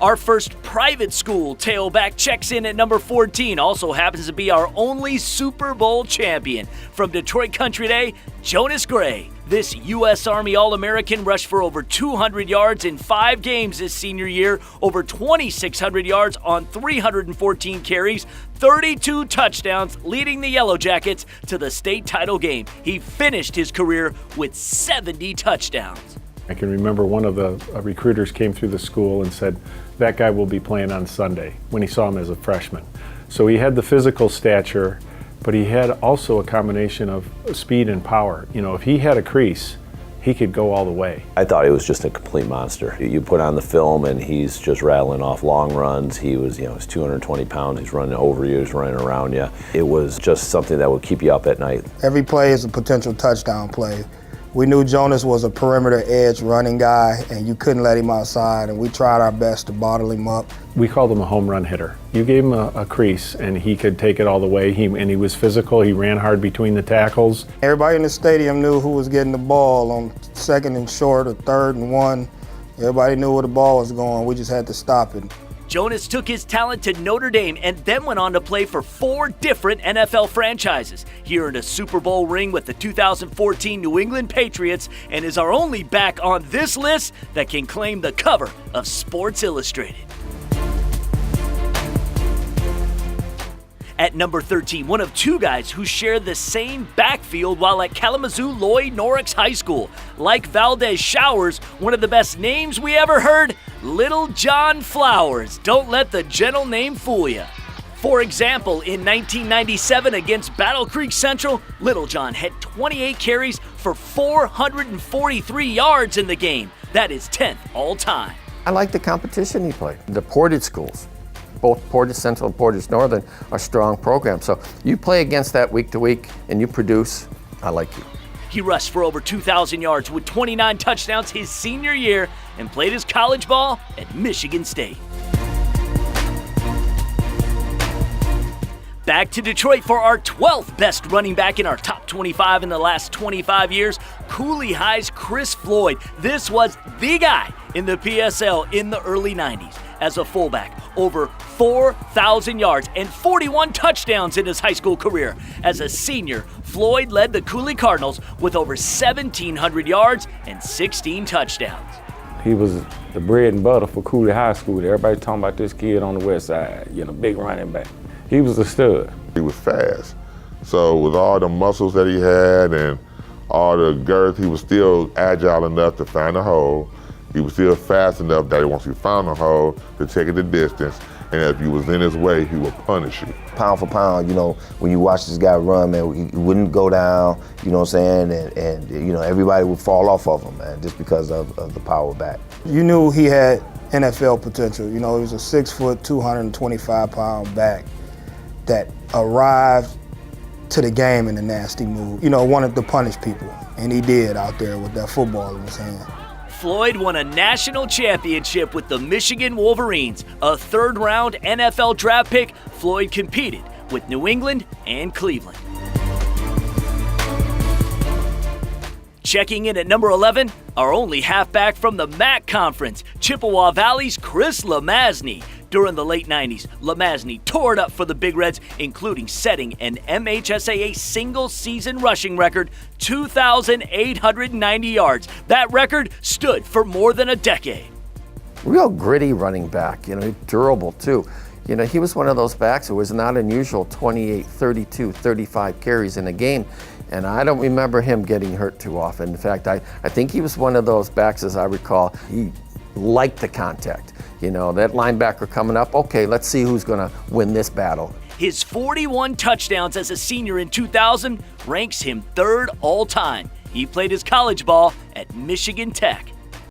Our first private school tailback checks in at number 14, also happens to be our only Super Bowl champion. From Detroit Country Day, Jonas Gray. This U.S. Army All-American rushed for over 200 yards in 5 games his senior year, over 2,600 yards on 314 carries, 32 touchdowns, leading the Yellow Jackets to the state title game. He finished his career with 70 touchdowns. I can remember one of the recruiters came through the school and said, that guy will be playing on Sunday, when he saw him as a freshman. So he had the physical stature, but he had also a combination of speed and power. You know, if he had a crease, he could go all the way. I thought he was just a complete monster. You put on the film and he's just rattling off long runs. He was, he's 220 pounds. He's running over you, he's running around you. It was just something that would keep you up at night. Every play is a potential touchdown play. We knew Jonas was a perimeter edge running guy, and you couldn't let him outside, and we tried our best to bottle him up. We called him a home run hitter. You gave him a crease, and he could take it all the way, and he was physical. He ran hard between the tackles. Everybody in the stadium knew who was getting the ball on 2nd and short or 3rd and 1. Everybody knew where the ball was going. We just had to stop it. Jonas took his talent to Notre Dame and then went on to play for 4 different NFL franchises. He earned a Super Bowl ring with the 2014 New England Patriots and is our only back on this list that can claim the cover of Sports Illustrated. At number 13, one of 2 guys who share the same backfield while at Kalamazoo Lloyd Norrix High School. Like Valdez Showers, one of the best names we ever heard, Little John Flowers. Don't let the gentle name fool you. For example, in 1997 against Battle Creek Central, Little John had 28 carries for 443 yards in the game. That is 10th all time. I like the competition he played. The Portage schools, both Portage Central and Portage Northern, are strong programs. So you play against that week to week and you produce, I like you. He rushed for over 2,000 yards with 29 touchdowns his senior year and played his college ball at Michigan State. Back to Detroit for our 12th best running back in our top 25 in the last 25 years, Cooley High's Chris Floyd. This was the guy in the PSL in the early 90s. As a fullback, over 4,000 yards and 41 touchdowns in his high school career. As a senior, Floyd led the Cooley Cardinals with over 1,700 yards and 16 touchdowns. He was the bread and butter for Cooley High School. Everybody's talking about this kid on the west side, big running back. He was a stud. He was fast. So with all the muscles that he had and all the girth, he was still agile enough to find a hole. He was still fast enough that once he found a hole, to take it the distance. And if you was in his way, he would punish you. Pound for pound, when you watch this guy run, man, he wouldn't go down, you know what I'm saying? And everybody would fall off of him, man, just because of the power back. You knew he had NFL potential. He was a 6 foot, 225-pound back that arrived to the game in a nasty mood. Wanted to punish people, and he did out there with that football in his hand. Floyd won a national championship with the Michigan Wolverines. A 3rd-round NFL draft pick, Floyd competed with New England and Cleveland. Checking in at number 11, our only halfback from the MAC Conference, Chippewa Valley's Chris Lomasney. During the late 90s, Lomasney tore it up for the Big Reds, including setting an MHSAA single-season rushing record, 2,890 yards. That record stood for more than a decade. Real gritty running back, durable too. He was one of those backs who was not unusual, 28, 32, 35 carries in a game. And I don't remember him getting hurt too often. In fact, I think he was one of those backs, as I recall, he liked the contact. That linebacker coming up, okay, let's see who's going to win this battle. His 41 touchdowns as a senior in 2000 ranks him 3rd all time. He played his college ball at Michigan Tech.